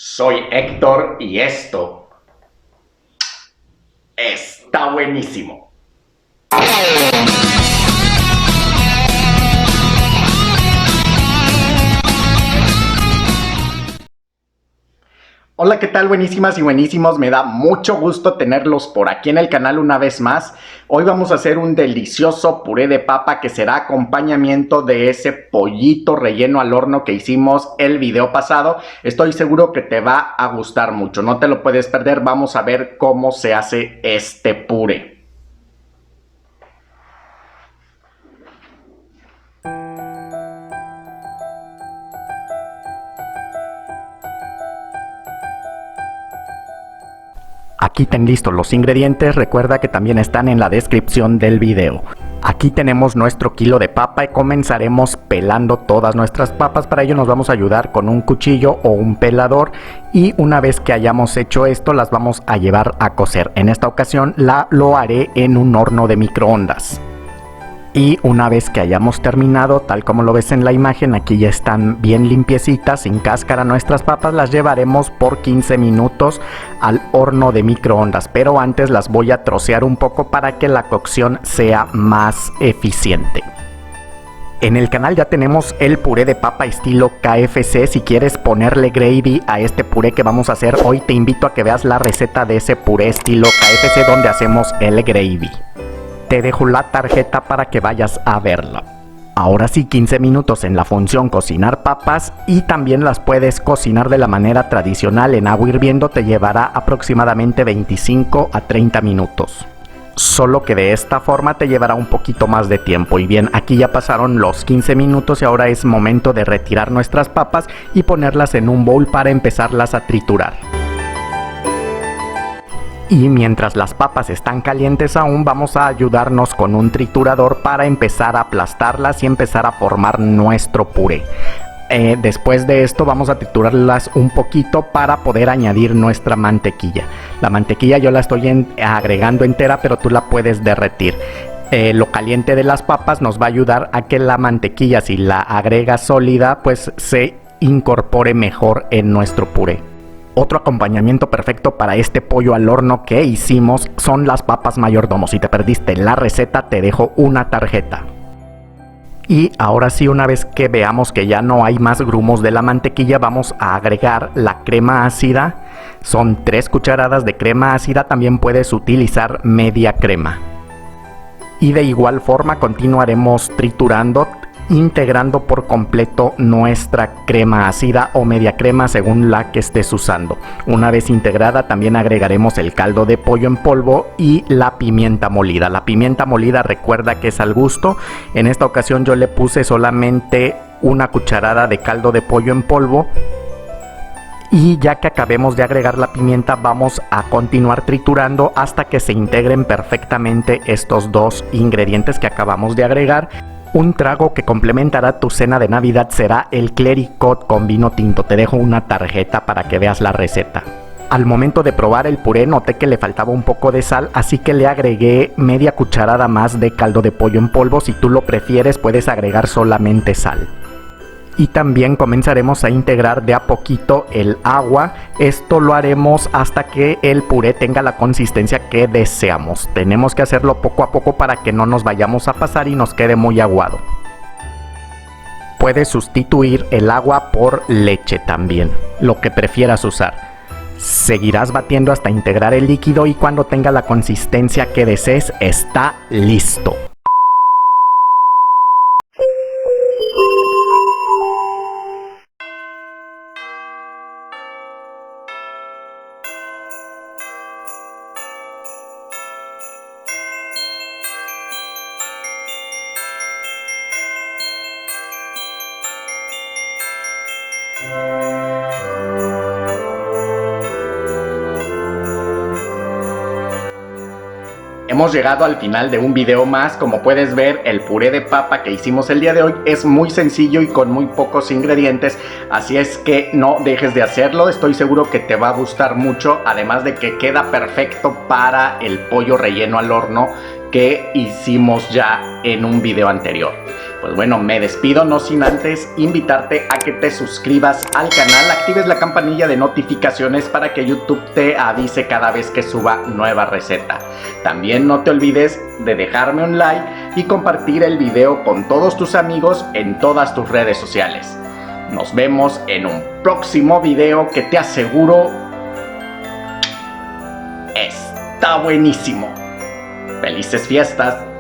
Soy Héctor y esto está buenísimo. Hola, ¿qué tal? Buenísimas y buenísimos, me da mucho gusto tenerlos por aquí en el canal una vez más. Hoy vamos a hacer un delicioso puré de papa que será acompañamiento de ese pollito relleno al horno que hicimos el video pasado. Estoy seguro que te va a gustar mucho, no te lo puedes perder. Vamos a ver cómo se hace este puré. Aquí ten listos los ingredientes, recuerda que también están en la descripción del video. Aquí tenemos nuestro kilo de papa y comenzaremos pelando todas nuestras papas. Para ello nos vamos a ayudar con un cuchillo o un pelador y una vez que hayamos hecho esto las vamos a llevar a cocer. En esta ocasión lo haré en un horno de microondas. Y una vez que hayamos terminado, tal como lo ves en la imagen, aquí ya están bien limpiecitas, sin cáscara nuestras papas, las llevaremos por 15 minutos al horno de microondas, pero antes las voy a trocear un poco para que la cocción sea más eficiente. En el canal ya tenemos el puré de papa estilo KFC. Si quieres ponerle gravy a este puré que vamos a hacer hoy, te invito a que veas la receta de ese puré estilo KFC donde hacemos el gravy. Te dejo la tarjeta para que vayas a verla. Ahora sí, 15 minutos en la función cocinar papas y también las puedes cocinar de la manera tradicional en agua hirviendo, te llevará aproximadamente 25 a 30 minutos. Solo que de esta forma te llevará un poquito más de tiempo. Y bien, aquí ya pasaron los 15 minutos y ahora es momento de retirar nuestras papas y ponerlas en un bowl para empezarlas a triturar. Y mientras las papas están calientes aún, vamos a ayudarnos con un triturador para empezar a aplastarlas y empezar a formar nuestro puré. Después de esto vamos a triturarlas un poquito para poder añadir nuestra mantequilla. La mantequilla yo la estoy agregando entera, pero tú la puedes derretir. Lo caliente de las papas nos va a ayudar a que la mantequilla, si la agregas sólida, pues se incorpore mejor en nuestro puré. Otro acompañamiento perfecto para este pollo al horno que hicimos son las papas mayordomo. Si te perdiste la receta, te dejo una tarjeta. Y ahora sí, una vez que veamos que ya no hay más grumos de la mantequilla, vamos a agregar la crema ácida. Son 3 cucharadas de crema ácida, también puedes utilizar media crema. Y de igual forma continuaremos triturando, integrando por completo nuestra crema ácida o media crema según la que estés usando. Una vez integrada también agregaremos el caldo de pollo en polvo y la pimienta molida. La pimienta molida recuerda que es al gusto. En esta ocasión yo le puse solamente una cucharada de caldo de pollo en polvo. Y ya que acabemos de agregar la pimienta, vamos a continuar triturando hasta que se integren perfectamente estos dos ingredientes que acabamos de agregar. Un trago que complementará tu cena de Navidad será el Clericot con vino tinto. Te dejo una tarjeta para que veas la receta. Al momento de probar el puré noté que le faltaba un poco de sal, así que le agregué media cucharada más de caldo de pollo en polvo. Si tú lo prefieres, puedes agregar solamente sal. Y también comenzaremos a integrar de a poquito el agua. Esto lo haremos hasta que el puré tenga la consistencia que deseamos. Tenemos que hacerlo poco a poco para que no nos vayamos a pasar y nos quede muy aguado. Puedes sustituir el agua por leche también, lo que prefieras usar. Seguirás batiendo hasta integrar el líquido y cuando tenga la consistencia que desees, está listo. Hemos llegado al final de un video más. Como puedes ver, el puré de papa que hicimos el día de hoy es muy sencillo y con muy pocos ingredientes, así es que no dejes de hacerlo. Estoy seguro que te va a gustar mucho, además de que queda perfecto para el pollo relleno al horno que hicimos ya en un video anterior. Pues bueno, me despido no sin antes invitarte a que te suscribas al canal, actives la campanilla de notificaciones para que YouTube te avise cada vez que suba nueva receta. También no te olvides de dejarme un like y compartir el video con todos tus amigos en todas tus redes sociales. Nos vemos en un próximo video que te aseguro está buenísimo. ¡Felices fiestas!